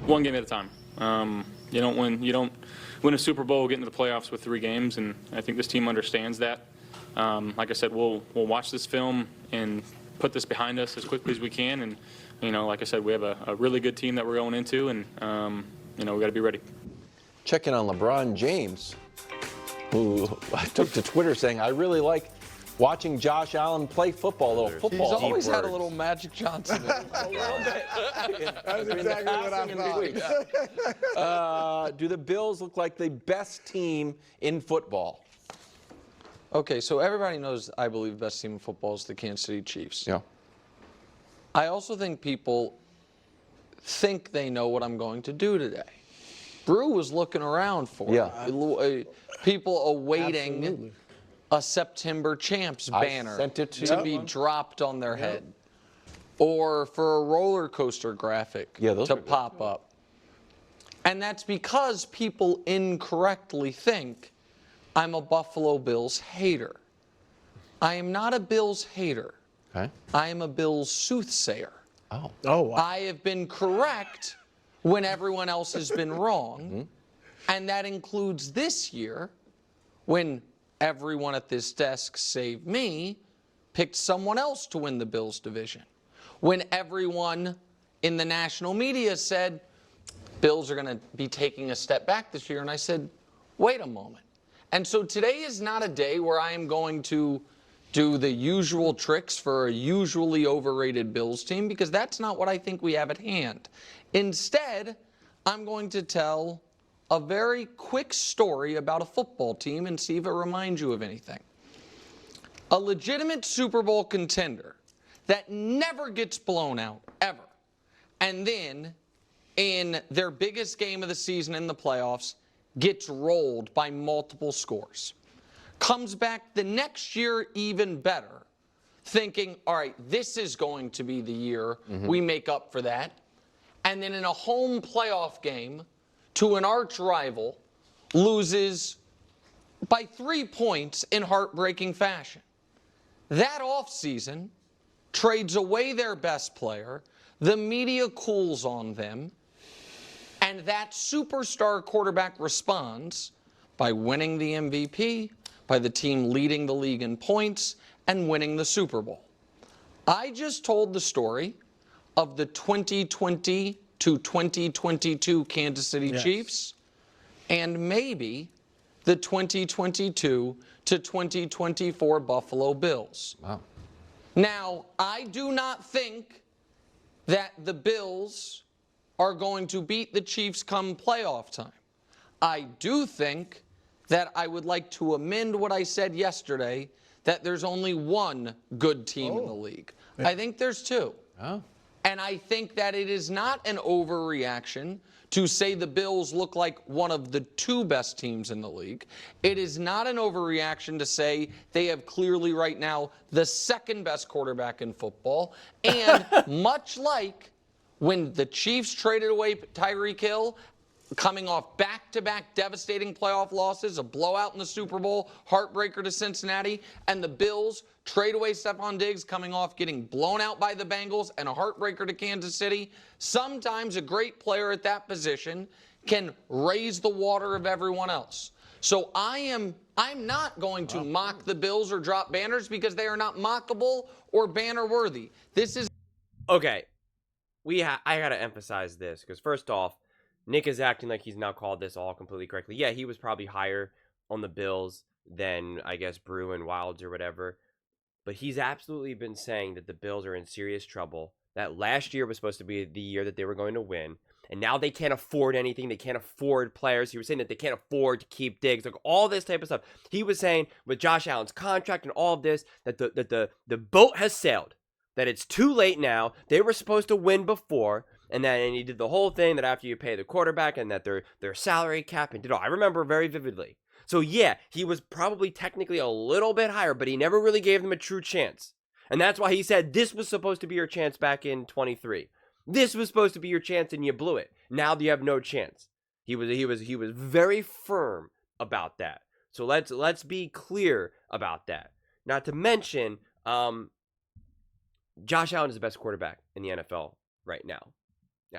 one game at a time. You don't win a Super Bowl getting to the playoffs with 3 games, and I think this team understands that. Like I said, we'll watch this film and put this behind us as quickly as we can. And like I said, we have a really good team that we're going into, and we got to be ready. Check in on LeBron James, who I took to Twitter saying, I really like watching Josh Allen play football, little football. He's always had a words. little Magic Johnson in him. A little bit. That's exactly what I thought. Do the Bills look like the best team in football? Okay, so everybody knows I believe the best team in football is the Kansas City Chiefs. Yeah. I also think people think they know what I'm going to do today. Brew was looking around for people awaiting Absolutely. a September Champs banner sent it to to you. be dropped on their head, or for a roller coaster graphic those to are good. pop up. And that's because people incorrectly think I'm a Buffalo Bills hater. I am not a Bills hater. Okay. I am a Bills soothsayer. Oh. Oh, wow. I have been correct when everyone else has been wrong. And that includes this year when everyone at this desk, save me, picked someone else to win the Bills division. When everyone in the national media said, Bills are going to be taking a step back this year. And I said, wait a moment. And so today is not a day where I am going to do the usual tricks for a usually overrated Bills team, because that's not what I think we have at hand. Instead, I'm going to tell a very quick story about a football team and see if it reminds you of anything. A legitimate Super Bowl contender that never gets blown out, ever. And then, in their biggest game of the season in the playoffs, gets rolled by multiple scores. Comes back the next year even better, thinking, all right, this is going to be the year we make up for that. And then in a home playoff game to an arch rival, loses by 3 points in heartbreaking fashion. That offseason, trades away their best player, the media cools on them, and that superstar quarterback responds by winning the MVP, by the team leading the league in points, and winning the Super Bowl. I just told the story of the 2020 to 2022 Kansas City Chiefs, and maybe the 2022 to 2024 Buffalo Bills. Wow. Now, I do not think that the Bills are going to beat the Chiefs come playoff time. I do think that I would like to amend what I said yesterday, that there's only one good team in the league. I think there's 2. Oh. And I think that it is not an overreaction to say the Bills look like one of the 2 best teams in the league. It is not an overreaction to say they have clearly right now the 2nd best quarterback in football. And much like when the Chiefs traded away Tyreek Hill, coming off back-to-back devastating playoff losses, a blowout in the Super Bowl, heartbreaker to Cincinnati, and the Bills trade away Stephon Diggs, coming off getting blown out by the Bengals, and a heartbreaker to Kansas City. Sometimes a great player at that position can raise the water of everyone else. So I'm not going to mock the Bills or drop banners, because they are not mockable or banner worthy. This is Okay, I gotta emphasize this, because first off, Nick is acting like he's now called this all completely correctly. Yeah, he was probably higher on the Bills than, I guess, Brew and Wilds or whatever. But he's absolutely been saying that the Bills are in serious trouble, that last year was supposed to be the year that they were going to win, and now they can't afford anything. They can't afford players. He was saying that they can't afford to keep Diggs, like all this type of stuff. He was saying with Josh Allen's contract and all of this, that the boat has sailed, that it's too late now. They were supposed to win before. And then he did the whole thing that after you pay the quarterback and that their salary cap and did all. I remember very vividly. So yeah, he was probably technically a little bit higher, but he never really gave them a true chance. And that's why he said this was supposed to be your chance back in 23. This was supposed to be your chance and you blew it. Now you have no chance. He was very firm about that. So let's be clear about that. Not to mention, Josh Allen is the best quarterback in the NFL right now.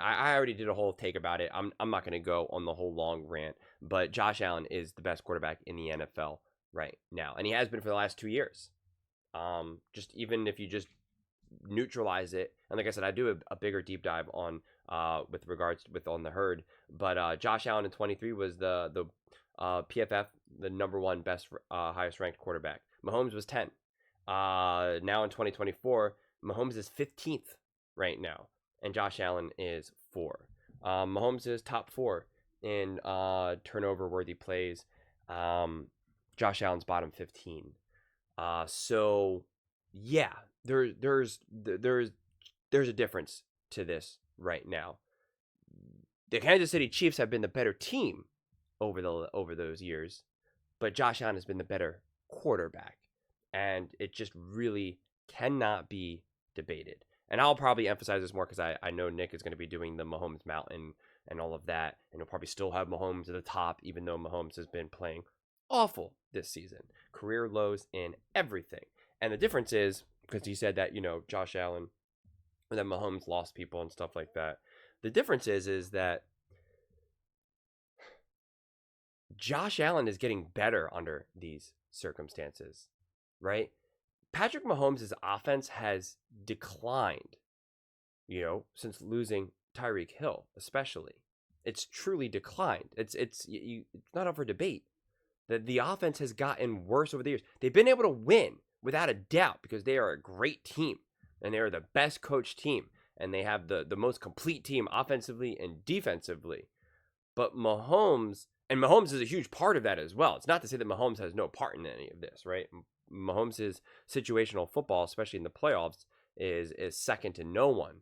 I already did a whole take about it. I'm not going to go on the whole long rant, but Josh Allen is the best quarterback in the NFL right now, and he has been for the last 2 years. Just even if you just neutralize it, and like I said, I do a bigger deep dive on with regards with on the herd, but Josh Allen in 23 was the PFF the number one best highest ranked quarterback. Mahomes was 10. Now in 2024, Mahomes is 15th right now, and Josh Allen is 4. Mahomes is top 4 in turnover-worthy plays. Josh Allen's bottom 15. So yeah, there's a difference to this right now. The Kansas City Chiefs have been the better team over those years, but Josh Allen has been the better quarterback, and it just really cannot be debated. And I'll probably emphasize this more because I know Nick is going to be doing the Mahomes Mountain and all of that, and he'll probably still have Mahomes at the top, even though Mahomes has been playing awful this season. Career lows in everything. And the difference is, because he said that, Josh Allen, and that Mahomes lost people and stuff like that. The difference is that Josh Allen is getting better under these circumstances, right? Patrick Mahomes' offense has declined, since losing Tyreek Hill, especially. It's truly declined. It's not up for debate. The offense has gotten worse over the years. They've been able to win without a doubt because they are a great team, and they are the best coached team, and they have the most complete team offensively and defensively. But Mahomes is a huge part of that as well. It's not to say that Mahomes has no part in any of this, right? Mahomes' situational football, especially in the playoffs, is second to no one.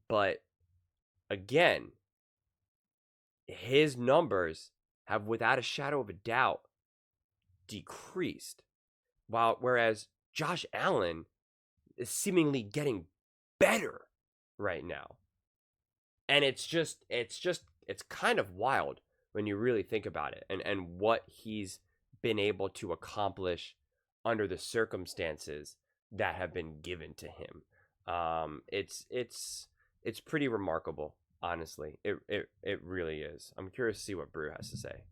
But again, his numbers have, without a shadow of a doubt, decreased. Whereas Josh Allen is seemingly getting better right now. And it's kind of wild when you really think about it, and what he's been able to accomplish under the circumstances that have been given to him. It's pretty remarkable, honestly. It really is. I'm curious to see what Brew has to say.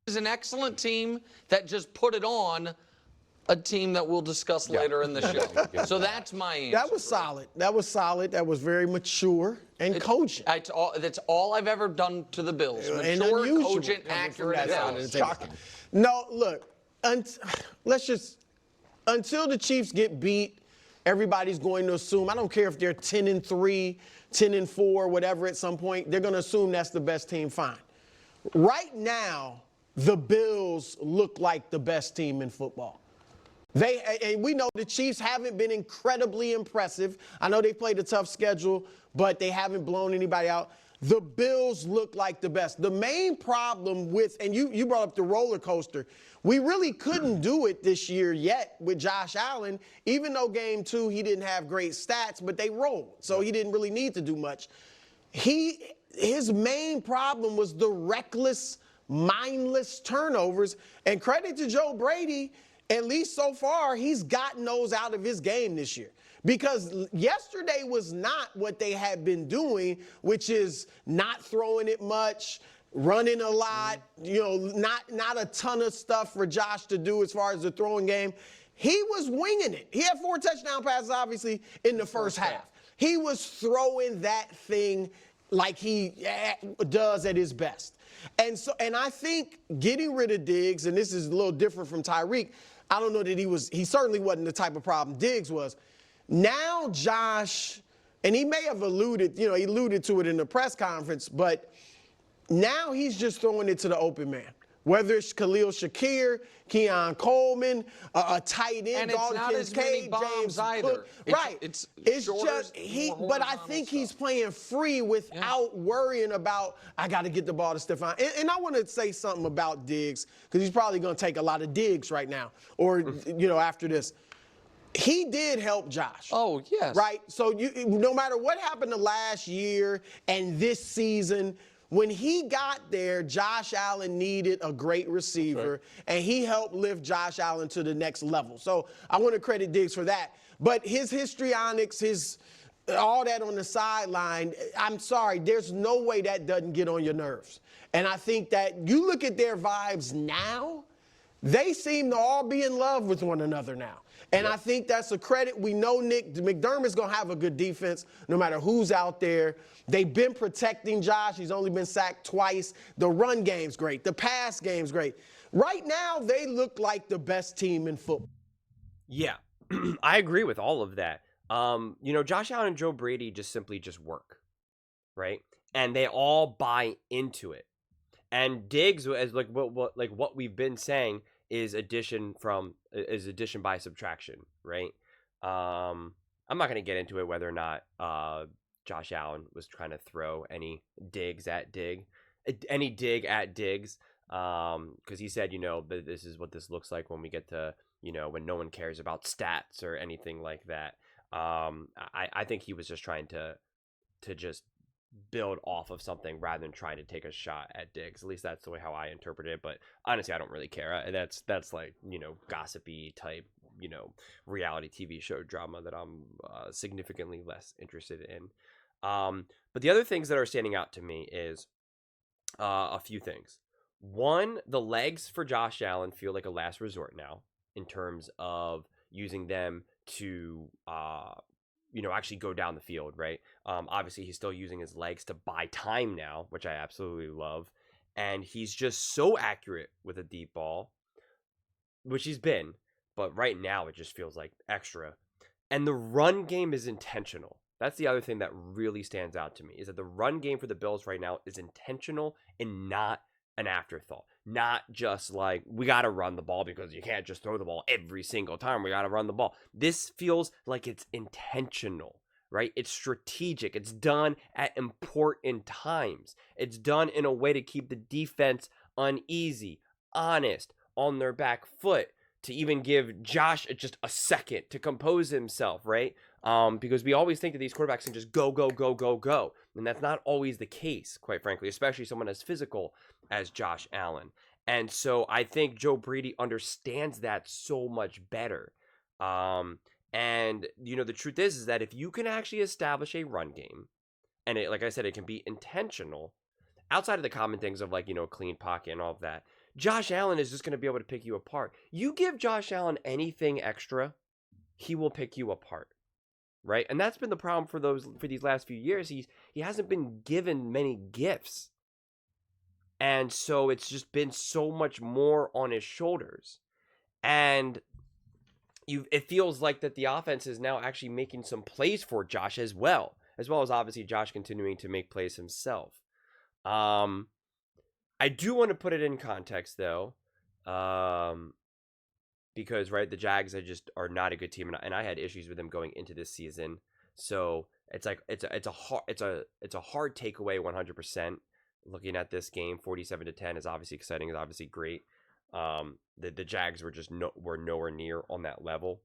Is an excellent team that just put it on a team that we'll discuss later in the show. So that's my answer. That was solid. That was solid. That was very mature and cogent. That's all I've ever done to the Bills. And Mature, unusual cogent, accurate analysis. Shocking. No, look, until the Chiefs get beat, everybody's going to assume, I don't care if they're 10-3, 10-4, whatever at some point, they're going to assume that's the best team, fine. Right now, the Bills look like the best team in football. And we know the Chiefs haven't been incredibly impressive. I know they played a tough schedule, but they haven't blown anybody out. The Bills look like the best. The main problem with, and you brought up the roller coaster, we really couldn't do it this year yet with Josh Allen, even though game 2 he didn't have great stats, but they rolled, so he didn't really need to do much. His main problem was the reckless, mindless turnovers, and credit to Joe Brady, at least so far, he's gotten those out of his game this year. Because yesterday was not what they had been doing, which is not throwing it much, running a lot, not a ton of stuff for Josh to do as far as the throwing game. He was winging it. He had 4 touchdown passes, obviously, in the first half. He was throwing that thing like he does at his best. And I think getting rid of Diggs, and this is a little different from Tyreek, I don't know that he certainly wasn't the type of problem Diggs was. Now Josh, and he may have alluded to it in the press conference, but now he's just throwing it to the open man. Whether it's Khalil Shakir, Keon Coleman, a tight end, and it's not as many bombs either. Right. It's just but I think he's playing free without worrying about, I got to get the ball to Stephon. And I want to say something about Diggs, because he's probably going to take a lot of digs right now, or after this. He did help Josh. Oh, yes. Right? So no matter what happened the last year and this season, when he got there, Josh Allen needed a great receiver, and he helped lift Josh Allen to the next level. So I want to credit Diggs for that. But his histrionics, his all that on the sideline, I'm sorry, there's no way that doesn't get on your nerves. And I think that you look at their vibes now, they seem to all be in love with one another now. And I think that's a credit. We know Nick McDermott's going to have a good defense no matter who's out there. They've been protecting Josh. He's only been sacked twice. The run game's great. The pass game's great. Right now, they look like the best team in football. Yeah, I agree with all of that. Josh Allen and Joe Brady just work, right? And they all buy into it. And Diggs, as what we've been saying, is addition by subtraction, right? I'm not going to get into it whether or not Josh Allen was trying to throw any dig at Diggs, because he said, this is what this looks like when we get to, when no one cares about stats or anything like that. I think he was just trying to just build off of something rather than trying to take a shot at Diggs. At least that's the way how I interpret it. But honestly, I don't really care. That's like, gossipy type, reality TV show drama that I'm significantly less interested in. But the other things that are standing out to me is a few things. One, the legs for Josh Allen feel like a last resort now in terms of using them to actually go down the field, right? Obviously, he's still using his legs to buy time now, which I absolutely love. And he's just so accurate with a deep ball, which he's been. But right now, it just feels like extra. And the run game is intentional. That's the other thing that really stands out to me, is that the run game for the Bills right now is intentional and not an afterthought. Not just like, we got to run the ball because you can't just throw the ball every single time. We got to run the ball. This feels like it's intentional, right? It's strategic. It's done at important times. It's done in a way to keep the defense uneasy, honest, on their back foot, to even give Josh just a second to compose himself, right? Because we always think that these quarterbacks can just go, go, go, go, go. And that's not always the case, quite frankly, especially someone as physical as Josh Allen. And so I think Joe Brady understands that so much better. And, the truth is that if you can actually establish a run game, and it, like I said, it can be intentional, outside of the common things of like, clean pocket and all of that, Josh Allen is just going to be able to pick you apart. You give Josh Allen anything extra, he will pick you apart. Right? And that's been the problem for these last few years. He hasn't been given many gifts. And so it's just been so much more on his shoulders. And it feels like that the offense is now actually making some plays for Josh as well as obviously Josh continuing to make plays himself. I do want to put it in context though. Because, right, the Jags are not a good team, and I had issues with them going into this season. So it's like it's a hard takeaway 100%. Looking at this game, 47-10 is obviously exciting, is obviously great. The Jags were nowhere near on that level,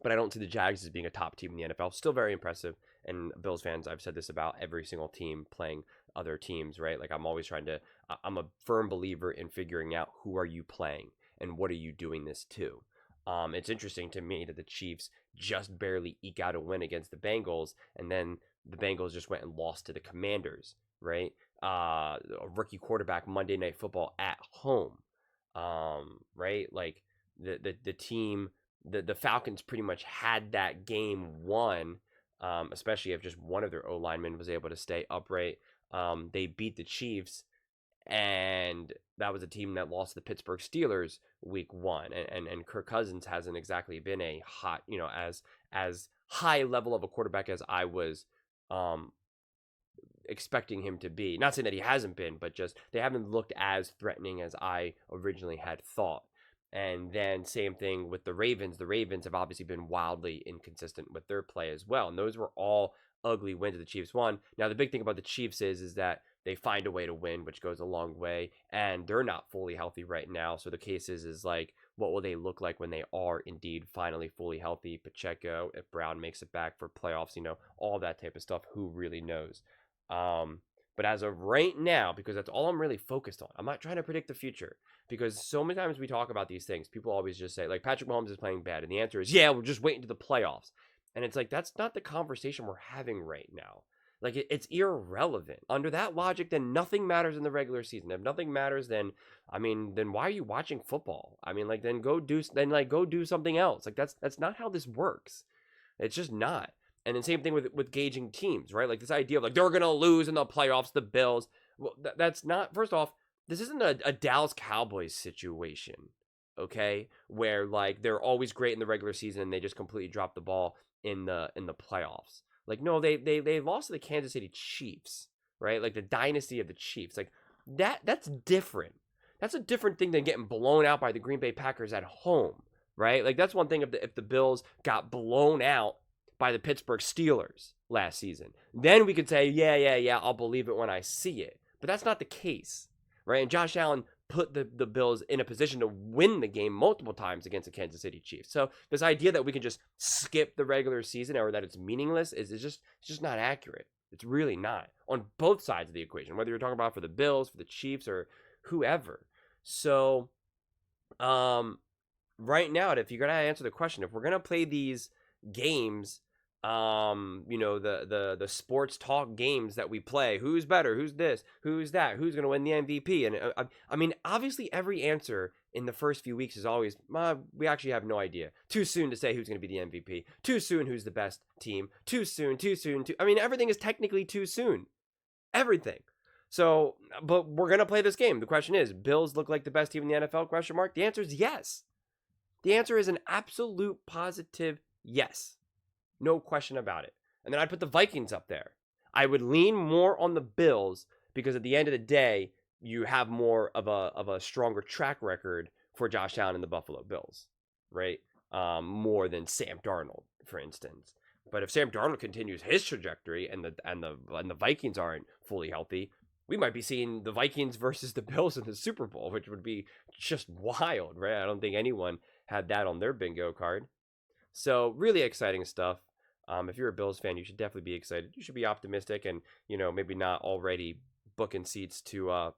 but I don't see the Jags as being a top team in the NFL. Still very impressive, and Bills fans, I've said this about every single team playing other teams, right? Like I'm a firm believer in figuring out who are you playing. And what are you doing this to? It's interesting to me that the Chiefs just barely eke out a win against the Bengals, and then the Bengals just went and lost to the Commanders, right? A rookie quarterback Monday Night Football at home, right? Like the team, the Falcons pretty much had that game won, especially if just one of their O linemen was able to stay upright. They beat the Chiefs. And that was a team that lost to the Pittsburgh Steelers week 1. And Kirk Cousins hasn't exactly been a hot, as high level of a quarterback as I was expecting him to be. Not saying that he hasn't been, but just they haven't looked as threatening as I originally had thought. And then same thing with the Ravens. The Ravens have obviously been wildly inconsistent with their play as well. And those were all ugly wins that the Chiefs won. Now, the big thing about the Chiefs is that they find a way to win, which goes a long way, and they're not fully healthy right now. So the case is like, what will they look like when they are indeed finally fully healthy? Pacheco, if Brown makes it back for playoffs, all that type of stuff. Who really knows? But as of right now, because that's all I'm really focused on, I'm not trying to predict the future, because so many times we talk about these things, people always just say, like, Patrick Mahomes is playing bad, and the answer is, yeah, we're just waiting to the playoffs. And it's like, that's not the conversation we're having right now. Like, it's irrelevant. Under that logic, then nothing matters in the regular season. If nothing matters, then, I mean, then why are you watching football? I mean, like, then go do something else. Like, that's not how this works. It's just not. And then same thing with gauging teams, right? Like, this idea of, like, they're going to lose in the playoffs, the Bills. Well, that's not, first off, this isn't a Dallas Cowboys situation, okay? Where, like, they're always great in the regular season and they just completely drop the ball in the playoffs. Like, no, they lost to the Kansas City Chiefs, right? Like, the dynasty of the Chiefs. Like, that's different. That's a different thing than getting blown out by the Green Bay Packers at home, right? Like, that's one thing if the Bills got blown out by the Pittsburgh Steelers last season. Then we could say, yeah, I'll believe it when I see it. But that's not the case, right? And Josh Allen put the Bills in a position to win the game multiple times against the Kansas City Chiefs. So this idea that we can just skip the regular season or that it's meaningless is just not accurate. It's really not on both sides of the equation, whether you're talking about for the Bills, for the Chiefs, or whoever. So right now, if you're gonna answer the question, if we're gonna play these games, the sports talk games that we play, who's better, who's this, who's that, who's going to win the MVP? And I mean, obviously every answer in the first few weeks is always, we actually have no idea. Too soon to say who's going to be the MVP. Too soon who's the best team. Too soon. I mean, everything is technically too soon. Everything. So, but we're going to play this game. The question is, Bills look like the best team in the NFL, question mark? The answer is yes. The answer is an absolute positive yes. No question about it. And then I'd put the Vikings up there. I would lean more on the Bills because at the end of the day, you have more of a stronger track record for Josh Allen and the Buffalo Bills, right? More than Sam Darnold, for instance. But if Sam Darnold continues his trajectory and the Vikings aren't fully healthy, we might be seeing the Vikings versus the Bills in the Super Bowl, which would be just wild, right? I don't think anyone had that on their bingo card. So really exciting stuff. If you're a Bills fan, you should definitely be excited. You should be optimistic and, maybe not already booking seats to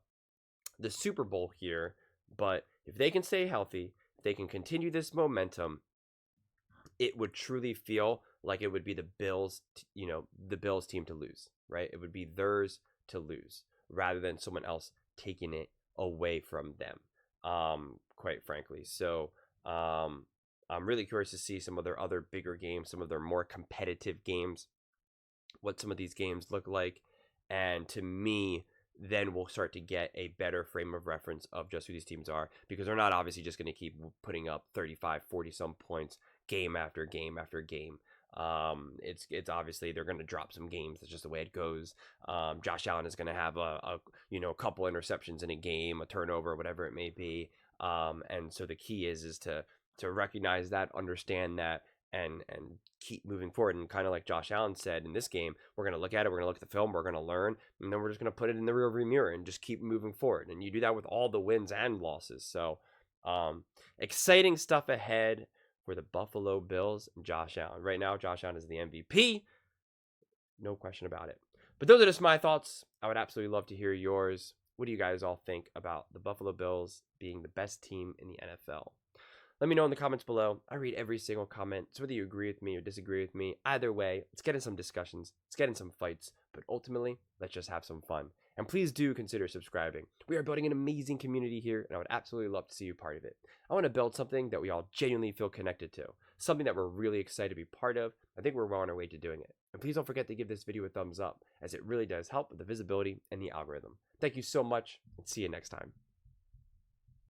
the Super Bowl here. But if they can stay healthy, if they can continue this momentum, it would truly feel like it would be the Bills, the Bills team to lose, right? It would be theirs to lose rather than someone else taking it away from them, quite frankly. So, I'm really curious to see some of their other bigger games, some of their more competitive games, what some of these games look like. And to me, then we'll start to get a better frame of reference of just who these teams are, because they're not obviously just going to keep putting up 35, 40 some points game after game after game. It's obviously they're going to drop some games. That's just the way it goes. Josh Allen is going to have a couple interceptions in a game, a turnover, whatever it may be. And so the key is to recognize that, understand that, and keep moving forward. And kind of like Josh Allen said in this game, we're going to look at it, we're going to look at the film, we're going to learn, and then we're just going to put it in the rearview mirror and just keep moving forward. And you do that with all the wins and losses. So exciting stuff ahead for the Buffalo Bills and Josh Allen. Right now, Josh Allen is the MVP. No question about it. But those are just my thoughts. I would absolutely love to hear yours. What do you guys all think about the Buffalo Bills being the best team in the NFL? Let me know in the comments below. I read every single comment. So whether you agree with me or disagree with me, either way, let's get in some discussions. Let's get in some fights. But ultimately, let's just have some fun. And please do consider subscribing. We are building an amazing community here, and I would absolutely love to see you part of it. I want to build something that we all genuinely feel connected to. Something that we're really excited to be part of. I think we're well on our way to doing it. And please don't forget to give this video a thumbs up, as it really does help with the visibility and the algorithm. Thank you so much, and see you next time.